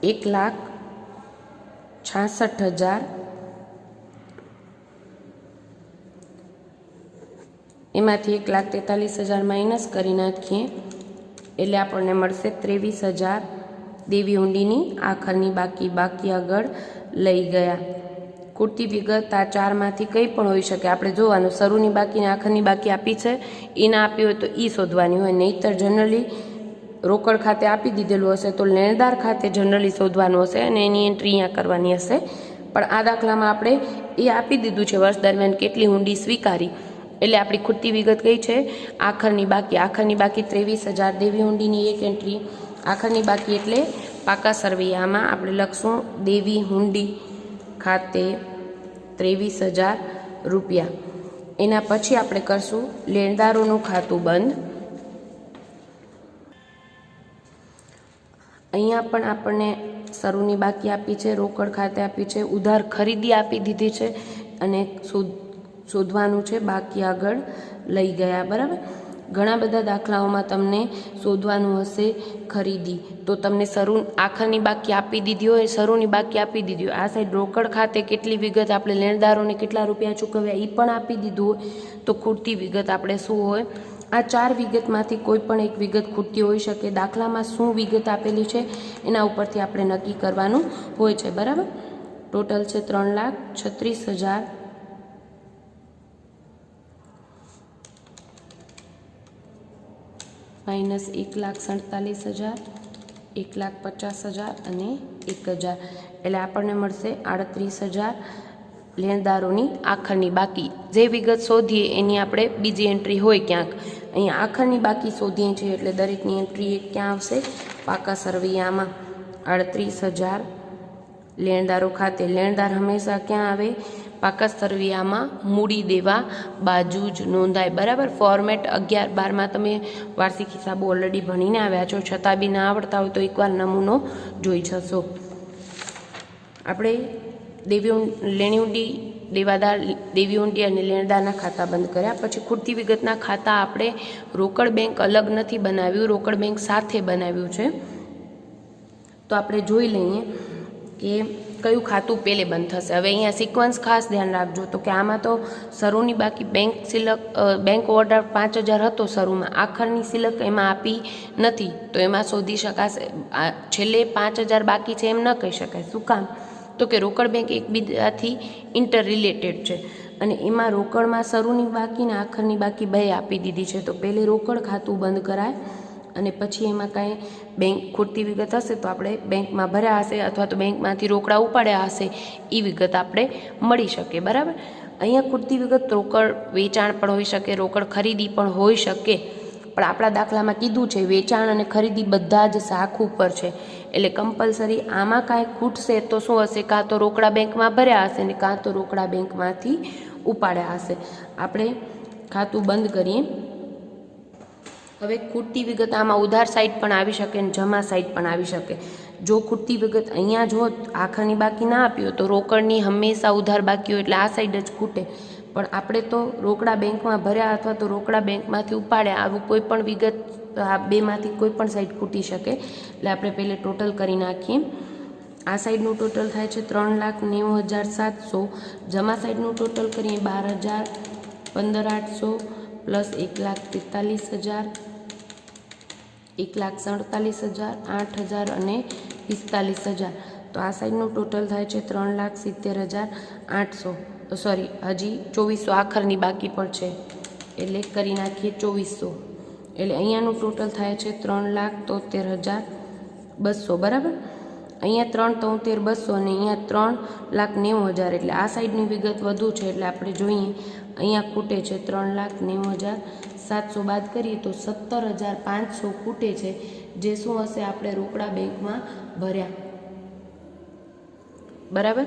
1,66,000, એમાંથી 1,43,000 માઇનસ કરી નાખીએ એટલે આપણને મળશે 23,000 દેવી હુંડીની આખરની બાકી આગળ લઈ ગયા। ખૂટતી વિગત આ 4માંથી કંઈ પણ હોઈ શકે, આપણે જોવાનું શરૂની બાકીને આખરની બાકી આપી છે એ ના આપી હોય તો એ શોધવાની હોય, નહીંતર જનરલી રોકડ ખાતે આપી દીધેલું હશે તો લેણદાર ખાતે જનરલી શોધવાનું હશે અને એની એન્ટ્રી અહીંયા કરવાની હશે। પણ આ દાખલામાં આપણે એ આપી દીધું છે વર્ષ દરમિયાન કેટલી હુંડી સ્વીકારી, એટલે આપણી ખૂટતી વિગત કઈ છે, આખરની બાકી। આખરની બાકી 23,000, દેવી હુંડીની એક એન્ટ્રી, આખરની બાકી એટલે પાકા સરવૈયામાં આપણે લખશું દેવી હુંડી ખાતે 23,000 રૂપિયા। એના પછી આપણે કરશું લેણદારોનું ખાતું બંધ। અહીંયા પણ આપણને શરૂની બાકી આપી છે, રોકડ ખાતે આપી છે, ઉધાર ખરીદી આપી દીધી છે અને શોધવાનું છે બાકી આગળ લઈ ગયા, બરાબર। ઘણા બધા દાખલાઓમાં તમને શોધવાનું હશે ખરીદી, તો તમને આખરની બાકી આપી દીધી હોય, શરૂની બાકી આપી દીધી હોય, આ સાઈડ રોકડ ખાતે કેટલી વિગત આપણે લેણદારોને કેટલા રૂપિયા ચૂકવ્યા એ પણ આપી દીધું હોય તો ખૂટતી વિગત આપણે શું હોય, આ 4 વિગતમાંથી કોઈ પણ એક વિગત ખૂટતી હોઈ શકે। દાખલામાં શું વિગત આપેલી છે એના ઉપરથી આપણે નક્કી કરવાનું હોય છે, બરાબર। ટોટલ છે 3,36,000 માઇનસ 1,47,000, 1,50,000 અને 1,000, એટલે આપણને મળશે 38,000 લેણદારોની આખરની બાકી જે વિગત શોધીએ એની આપણે બીજી એન્ટ્રી હોય ક્યાંક, અહીંયા આખરની બાકી શોધીએ છીએ એટલે દરેકની એન્ટ્રી એક ક્યાં આવશે? પાકા સરવૈયામાં 38,000 લેણદારો ખાતે. લેણદાર હંમેશા ક્યાં આવે? પાકા સરવૈયામાં મૂડી દેવા બાજુ જ નોંધાય. બરાબર. ફોર્મેટ 11-12માં તમે વાર્ષિક હિસાબો ઓલરેડી ભણીને આવ્યા છો, છતાં બી ના આવડતા હોય તો એકવાર નમૂનો જોઈ જશો. આપણે લેણીઉંડી, દેવાદાર, દેવીઉંડી અને લેણદારના ખાતા બંધ કર્યા. પછી ખૂટતી વિગતના ખાતા આપણે રોકડ બેંક અલગ નથી બનાવ્યું, રોકડ બેંક સાથે બનાવ્યું છે. તો આપણે જોઈ લઈએ કે કયું ખાતું પહેલે બંધ થશે. હવે અહીંયા સિક્વન્સ ખાસ ધ્યાન રાખજો. તો કે આમાં તો શરૂની બાકી બેંક ઓવરડ્રાફ્ટ 5,000 હતો શરૂમાં, આખરની સિલક એમાં આપી નથી, તો એમાં શોધી શકાશે. છેલ્લે 5,000 બાકી છે એમ ન કહી શકાય. શું કામ? તો કે રોકડ બેંક એકબીજાથી ઇન્ટર રિલેટેડ છે અને એમાં રોકડમાં શરૂની બાકી ને આખરની બાકી બે આપી દીધી છે. તો પહેલે રોકડ ખાતું બંધ કરાય અને પછી એમાં કાંઈ બેંક ખૂટતી વિગત હશે તો આપણે બેંકમાં ભર્યા હશે અથવા તો બેંકમાંથી રોકડા ઉપાડ્યા હશે એ વિગત આપણે મળી શકે. બરાબર. અહીંયા ખૂટતી વિગત રોકડ વેચાણ પણ હોઈ શકે, રોકડ ખરીદી પણ હોઈ શકે, પણ આપણા દાખલામાં કીધું છે વેચાણ અને ખરીદી બધા જ શાખ ઉપર છે, એટલે કમ્પલસરી આમાં કાંઈ ખૂટશે તો શું હશે? કાં તો રોકડા બેંકમાં ભર્યા હશે ને કાં તો રોકડા બેંકમાંથી ઉપાડ્યા હશે. આપણે ખાતું બંધ કરીએ. હવે ખૂટતી વિગત આમાં ઉધાર સાઈડ પણ આવી શકે અને જમા સાઈડ પણ આવી શકે. જો ખૂટતી વિગત અહીંયા જો આખરની બાકી ના આપ્યો તો રોકડની હંમેશા ઉધાર બાકી હોય એટલે આ સાઈડ જ ખૂટે, પણ આપણે તો રોકડા બેંકમાં ભર્યા અથવા તો રોકડા બેંકમાંથી ઉપાડ્યા, આવું કોઈ પણ વિગત આ બેમાંથી કોઈ પણ સાઈડ ખૂટી શકે. એટલે આપણે પહેલે ટોટલ કરી નાખીએ. આ સાઈડનું ટોટલ થાય છે 3,90,700, જમા સાઈડનું ટોટલ કરીએ 12,000, 15,800 પ્લસ 1,43,000, 1,47,000, 8,000 અને 45,000. તો આ સાઈડનું ટોટલ થાય છે 3,70,800. સોરી, હજી 2,400 આખરની બાકી પણ છે એટલે કરી નાખીએ 2,400. એટલે અહીંયાનું ટોટલ થાય છે 3,73,200. બરાબર. અહીંયા 3,73,200 અને અહીંયા 3,90,000. એટલે આ સાઈડની વિગત વધુ છે એટલે આપણે જોઈએ અહીંયા ખૂટે છે 3,90,700. બાદ કરીએ તો 17,500 ખૂટે છે, જે શું હશે? આપણે રોકડા બેંકમાં ભર્યા. બરાબર.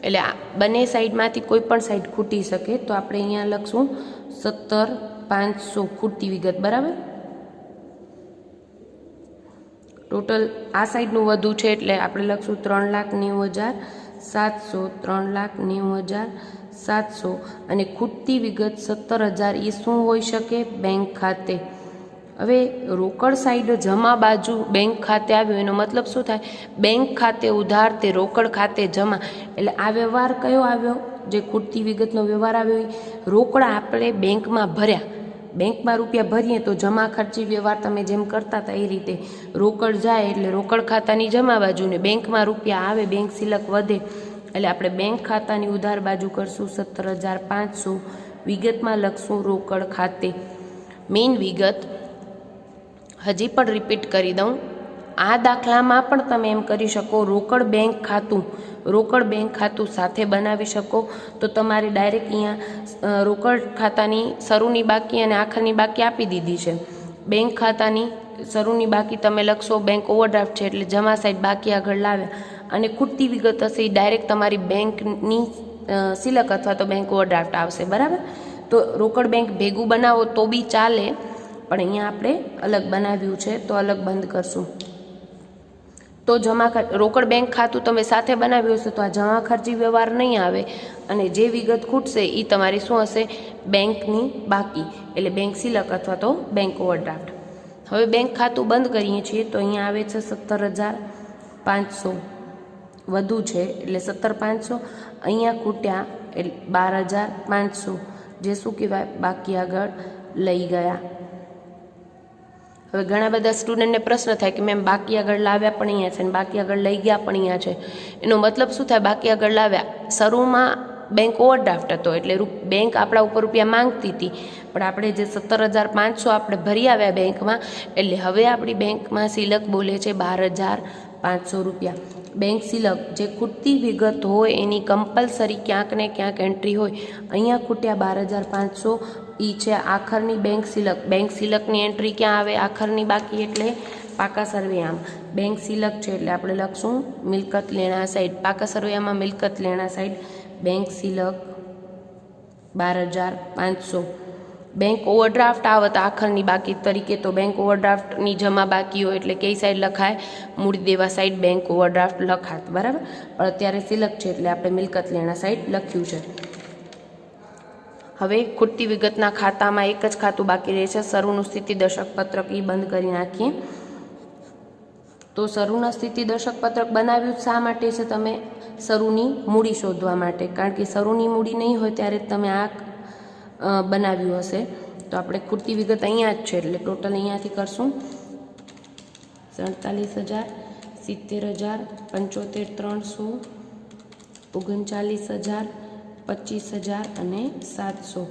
એટલે આ બંને સાઈડમાંથી કોઈ પણ સાઈડ ખૂટી શકે, તો આપણે અહીંયા લખશું 17,500 ખૂટતી વિગત. બરાબર. ટોટલ આ સાઈડનું વધુ છે એટલે આપણે લખશું 3,90,700, 3,90,700 અને ખૂટતી વિગત 17,000. એ શું હોઈ શકે? બેંક ખાતે. હવે રોકડ સાઈડ જમા બાજુ બેંક ખાતે આવ્યું એનો મતલબ શું થાય? બેંક ખાતે ઉધાર તે રોકડ ખાતે જમા. એટલે આ વ્યવહાર કયો આવ્યો? જે ખૂટતી વિગતનો વ્યવહાર આવ્યો રોકડા આપણે બેંકમાં ભર્યા. બેંકમાં રૂપિયા ભરીએ તો જમા ખર્ચી વ્યવહાર તમે જેમ કરતા હતા એ રીતે રોકડ જાય એટલે રોકડ ખાતાની જમા બાજુ ને બેંકમાં રૂપિયા આવે, બેંક સિલક વધે એટલે આપણે બેંક ખાતાની ઉધાર બાજુ કરશું 17,500. વિગતમાં લખશું રોકડ ખાતે. મેઇન વિગત હજી પણ રિપીટ કરી દઉં, આ દાખલામાં પણ તમે એમ કરી શકો રોકડ બેંક ખાતું સાથે બનાવી શકો. તો તમારે ડાયરેક્ટ અહીંયા રોકડ ખાતાની શરૂની બાકી અને આખરની બાકી આપી દીધી છે. બેંક ખાતાની શરૂની બાકી તમે લખશો બેંક ઓવરડ્રાફ્ટ છે એટલે જમા સાઈડ બાકી આગળ લાવ્યા અને ખૂટતી વિગત હશે એ ડાયરેક્ટ તમારી બેંકની સિલક અથવા તો બેંક ઓવરડ્રાફ્ટ આવશે. બરાબર. તો રોકડ બેંક ભેગું બનાવો તો બી ચાલે, પણ અહીંયા આપણે અલગ બનાવ્યું છે તો અલગ બંધ કરશું. તો રોકડ બેંક ખાતું તમે સાથે બનાવ્યું હશે તો આ જમા ખર્ચી વ્યવહાર નહીં આવે અને જે વિગત ખૂટશે એ તમારી શું હશે? બેંકની બાકી એટલે બેંક સિલક અથવા તો બેંક ઓવરડ્રાફ્ટ. હવે બેંક ખાતું બંધ કરીએ છીએ તો અહીંયા આવે છે 17,500 વધુ છે એટલે 17,500. અહીંયા ખૂટ્યા એટલે 12,500, જે શું કહેવાય? બાકી આગળ લઈ ગયા. હવે ઘણા બધા સ્ટુડન્ટને પ્રશ્ન થાય કે મેમ બાકી આગળ લાવ્યા પણ અહીંયા છે અને બાકી આગળ લઈ ગયા પણ અહીંયા છે. એનો મતલબ શું થાય? બાકી આગળ લાવ્યા શરૂમાં બેંક ઓવરડ્રાફ્ટ હતો એટલે બેંક આપણા ઉપર રૂપિયા માંગતી હતી, પણ આપણે જે 17,500 આપણે ભરી આવ્યા બેંકમાં એટલે હવે આપણી બેંકમાં સિલક બોલે છે 12,500 રૂપિયા. બેંક સિલક જે ખૂટતી વિગત હોય એની કમ્પલસરી ક્યાંક ને ક્યાંક એન્ટ્રી હોય. અહીંયા ખૂટ્યા 12,500 એ છે આખરની બેંક સિલકની એન્ટ્રી ક્યાં આવે? આખરની બાકી એટલે પાકા સરવૈયામાં. બેંક સિલક છે એટલે આપણે લખશું મિલકત લેણા સાઈડ. પાકા સરવૈયામાં મિલકત લેણા સાઈડ બેંક સિલક 12,500. બેંક ઓવરડ્રાફ્ટ આવત આખરની બાકી તરીકે, તો બેંક ઓવરડ્રાફ્ટની જમા બાકી હોય એટલે કઈ સાઈડ લખાય? મૂડી દેવા સાઈડ બેંક ઓવરડ્રાફ્ટ લખાત, બરાબર. પણ અત્યારે સિલક છે એટલે આપણે મિલકત લેણા સાઈડ લખ્યું છે. હવે ખૂટતી વિગતના ખાતામાં એક જ ખાતું બાકી રહે છે, શરૂનું સ્થિતિ દર્શક પત્રક. એ બંધ કરી નાખીએ. તો શરૂના સ્થિતિ દર્શક પત્રક બનાવ્યું શા માટે છે? તમે શરૂની મૂડી શોધવા માટે, કારણ કે શરૂની મૂડી નહીં હોય ત્યારે જ તમે આ બનાવ્યું હશે. તો આપણે ખૂટતી વિગત અહીંયા જ છે એટલે ટોટલ અહીંયાથી કરશું 47,000, 70,000, 75,300, 39,000, 25,000 અને 700.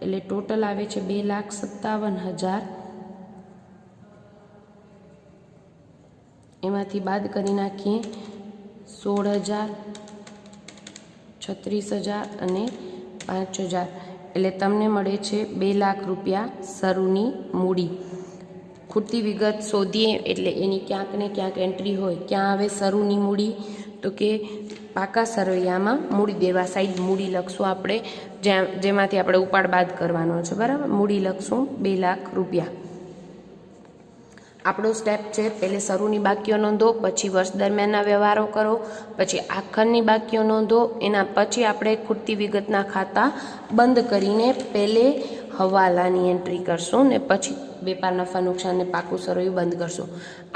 એટલે ટોટલ આવે છે 2,57,000. એમાંથી બાદ કરી નાખીએ 16,000, 36,000 અને 5,000. એટલે તમને મળે છે 2 લાખ રૂપિયા શરૂની મૂડી. ખૂટતી વિગત શોધીએ એટલે એની ક્યાંક ને ક્યાંક એન્ટ્રી હોય. ક્યાં આવે શરૂની મૂડી? તો કે પાકા સરવૈયામાં મૂડી દેવા સાઈડ મૂડી લખશું આપણે, જેમાંથી આપણે ઉપાડ બાદ કરવાનો છે, બરાબર. મૂડી લખશું 2 લાખ રૂપિયા. આપણો સ્ટેપ છે પહેલે શરૂની બાકીઓ નોંધો, પછી વર્ષ દરમિયાનના વ્યવહારો કરો, પછી આખરની બાકીઓ નોંધો. એના પછી આપણે ખૂટતી વિગતના ખાતા બંધ કરીને પહેલે હવાલાની એન્ટ્રી કરશું ને પછી વેપાર નફા નુકસાનને પાકું સરવૈયું બંધ કરશું.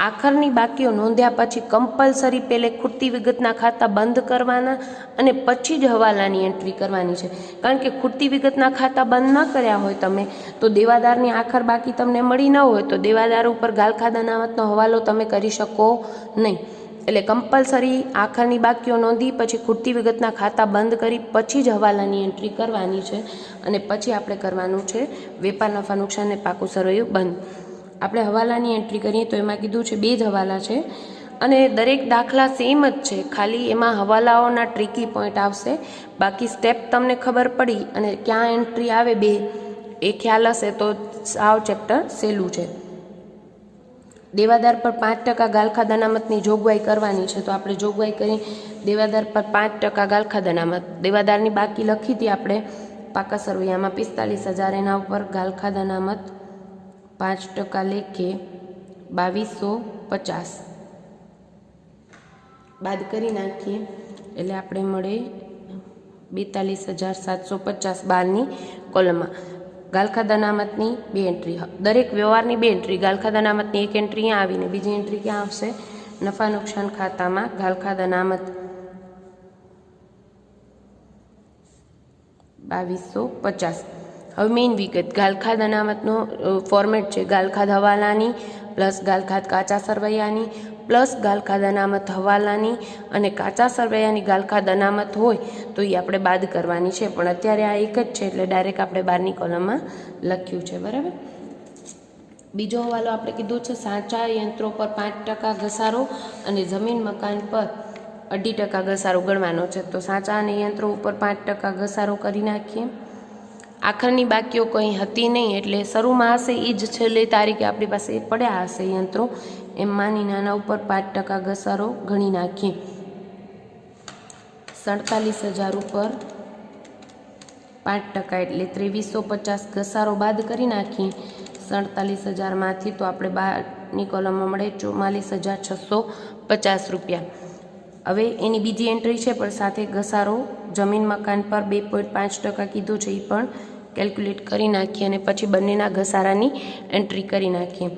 આખરની બાકીઓ નોંધ્યા પછી કમ્પલસરી પહેલે ખૂટતી વિગતના ખાતા બંધ કરવાના અને પછી જ હવાલાની એન્ટ્રી કરવાની છે. કારણ કે ખૂટતી વિગતના ખાતા બંધ ન કર્યા હોય તમે તો દેવાદારની આખર બાકી તમને મળી ન હોય તો દેવાદાર ઉપર ગાલખાદ અનામતનો હવાલો તમે કરી શકો નહીં. એટલે કમ્પલસરી આખરની બાકીઓ નોંધી પછી ખૂટતી વિગતના ખાતા બંધ કરી પછી જ હવાલાની એન્ટ્રી કરવાની છે અને પછી આપણે કરવાનું છે વેપાર નફા નુકસાનને પાકું સરવૈયું બંધ. આપણે હવાલાની એન્ટ્રી કરીએ તો એમાં કીધું છે 2 જ હવાલા છે અને દરેક દાખલા સેમ જ છે, ખાલી એમાં હવાલાઓના ટ્રિકી પોઈન્ટ આવશે. બાકી સ્ટેપ તમને ખબર પડી અને ક્યાં એન્ટ્રી આવે 2 એ ખ્યાલ હશે તો સાવ ચેપ્ટર સહેલું છે. દેવાદાર પર 5% ગાલખાદ અનામતની જોગવાઈ કરવાની છે તો આપણે જોગવાઈ કરી દેવાદાર પર 5% ગાલખાદ અનામત. દેવાદારની બાકી લખી હતી આપણે પાકા સરવૈયામાં 45,000, એના ઉપર ગાલખાદ અનામત 5% લેખે 2,250 બાદ કરી નાખીએ એટલે આપણે મળે 42,750 12ની કોલમમાં. ગાલખાદ અનામતની 2 એન્ટ્રી, દરેક વ્યવહારની 2 એન્ટ્રી. ગાલખાદ અનામતની 1 એન્ટ્રી અહીંયા આવીને બીજી એન્ટ્રી ક્યાં આવશે? નફા નુકસાન ખાતામાં ગાલખાદ અનામત 2,250. હવે મેઇન વિગત ગાલખાદ અનામતનો ફોર્મેટ છે ગાલખાદ હવાલાની પ્લસ ગાલખાદ કાચા સરવૈયાની પ્લસ ગાલખાદ અનામત હવાલાની અને કાચા સરવૈયાની ગાલખાદ અનામત હોય તો એ આપણે બાદ કરવાની છે. પણ અત્યારે આ એક જ છે એટલે ડાયરેક્ટ આપણે 12ની કોલમમાં લખ્યું છે, બરાબર. બીજો હવાલો આપણે કીધું છે સાચા યંત્રો પર 5% ઘસારો અને જમીન મકાન પર 2.5% ઘસારો ગણવાનો છે. તો સાચા અને યંત્રો ઉપર 5% ઘસારો કરી નાખીએ. આખરની બાકીઓ કંઈ હતી નહીં એટલે શરૂમાં હશે એ જ છેલ્લી તારીખે આપણી પાસે પડ્યા હશે યંત્રો, એમ માની નાના ઉપર 5% ઘસારો ગણી નાખીએ. 47,000 ઉપર 5% એટલે 2,350 ઘસારો બાદ કરી નાખીએ. 47,000માંથી તો આપણે 12ની કોલમમાં મળે 44,650 રૂપિયા. હવે એની બીજી એન્ટ્રી છે પણ સાથે ઘસારો જમીન મકાન પર 2.5% કીધું છે એ પણ કેલ્ક્યુલેટ કરી નાખીએ અને પછી બંનેના ઘસારાની એન્ટ્રી કરી નાખીએ.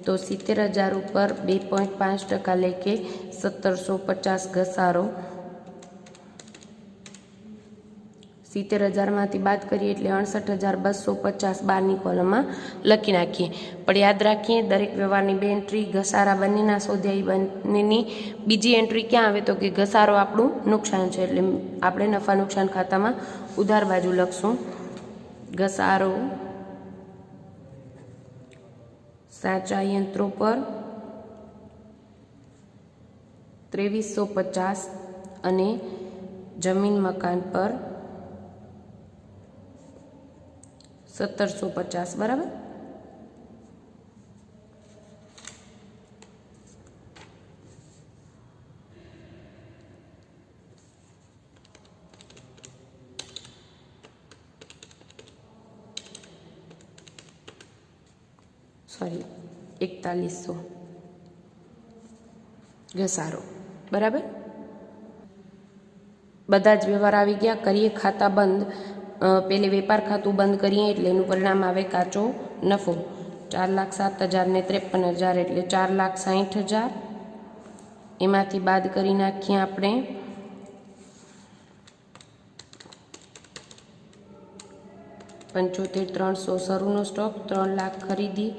તો 70,000 ઉપર 2.5% લેખે 1,750 ઘસારો. 70,000માંથી બાદ કરીએ એટલે 68,250 12ની કોલમમાં લખી નાખીએ. પણ યાદ રાખીએ દરેક વ્યવહારની 2 એન્ટ્રી, ઘસારા બંનેના શોધ્યા બંનેની બીજી એન્ટ્રી ક્યાં આવે તો કે ઘસારો આપણું નુકસાન છે એટલે આપણે નફા નુકસાન ખાતામાં ઉધાર બાજુ લખશું ઘસારો સાચા યંત્રો પર 2350 અને જમીન મકાન પર 1750 બરાબર। સોરી 4100 ઘસારો બરાબર। બધા જ વ્યવહાર આવી ગયા। કરીએ ખાતા બંધ। પેલે વેપાર ખાતું બંધ કરીએ એટલે એનું પરિણામ આવે કાચો નફો। 4,07,000 ને 53,000 એટલે 4,60,000। એમાંથી બાદ કરી નાખીએ આપણે 75,300 શરૂનો સ્ટોક, 3 લાખ ખરીદી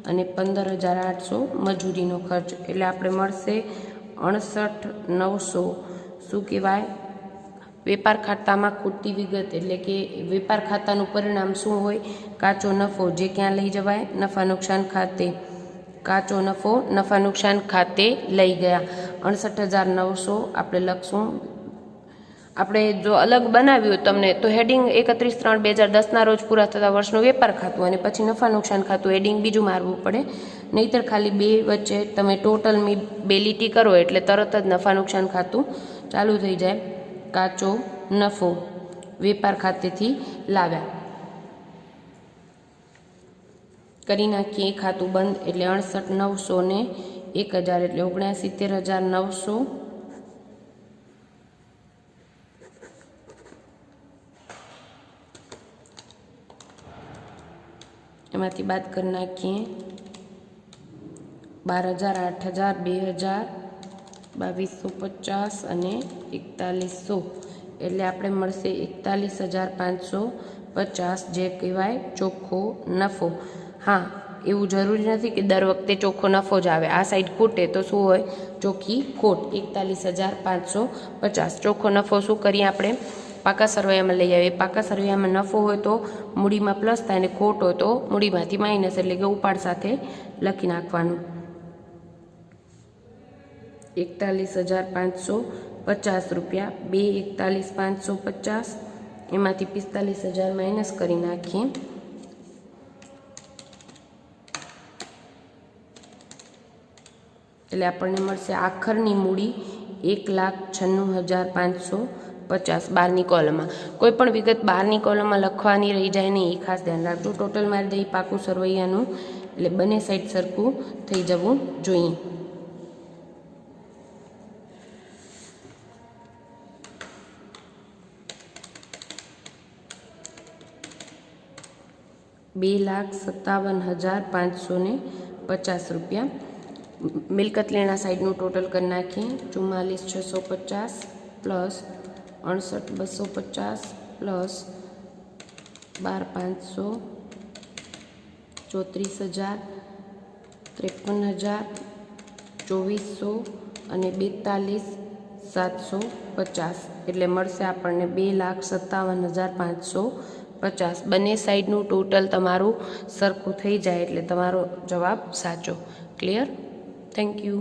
અને 15,800 મજૂરીનો ખર્ચ એટલે આપણે મળશે 68,900। શું કહેવાય? વેપાર ખાતામાં ખૂટતી વિગત એટલે કે વેપાર ખાતાનું પરિણામ શું હોય? કાચો નફો, જે ક્યાં લઈ જવાય? નફા નુકસાન ખાતે। કાચો નફો નફા નુકસાન ખાતે લઈ ગયા। 68,900 આપણે લખશું। આપણે જો અલગ બનાવ્યું તમને તો હેડિંગ 31/3/2010 રોજ પૂરા થતા વર્ષનું વેપાર ખાતું અને પછી નફા નુકસાન ખાતું હેડિંગ બીજું મારવું પડે, નહીંતર ખાલી બે વચ્ચે તમે ટોટલ બે લીટી કરો એટલે તરત જ નફા નુકસાન ખાતું ચાલુ થઈ જાય। કાચો નફો વેપાર ખાતેથી લાવ્યા, કરી નાખીએ ખાતું બંધ એટલે 68,900 ને 1,000 એટલે 69,900। એમાંથી બાદ કરી નાખીએ 12,000, 8,000, 2,000, 2,250 અને 4,100 એટલે આપણે મળશે 41,550 જે કહેવાય ચોખ્ખો નફો। હા, એવું જરૂરી નથી કે દર વખતે ચોખ્ખો નફો જ આવે। આ સાઈડ ખૂટે તો શું હોય? ચોખ્ખી ખોટ। 41,550 ચોખ્ખો નફો શું કરીએ આપણે? પાકા સરવૈયામાં લઈ આવીએ। પાકા સરવૈયામાં નફો હોય તો મૂડીમાં પ્લસ થાય અને ખોટ હોય તો મૂડીમાંથી માઇનસ એટલે કે ઉપાડ સાથે લખી નાખવાનું। 41,550 રૂપિયા, 41,550 એમાંથી 45,000 માઇનસ કરી નાખીએ એટલે આપણને મળશે આખરની મૂડી 1,96,550 12ની કોલમમાં। કોઈ પણ વિગત 12ની કોલમમાં લખવાની રહી જાય નહીં, એ ખાસ ધ્યાન રાખજો। ટોટલ મારી દઈ પાકું સરવૈયાનું એટલે બંને સાઈડ સરખું થઈ જવું જોઈએ। ₹2,57,550 રૂપિયા। મિલકત લેણા સાઈડનું ટોટલ કરી નાખીએ 44,650 પ્લસ 68,250 પ્લસ 12,500 34,000 53,000 2400 અને 42,750 એટલે મળશે આપણને 2,57,550। બંને સાઈડનું ટોટલ તમારું સરખું થઈ જાય એટલે તમારો જવાબ સાચો। ક્લિયર? Thank you.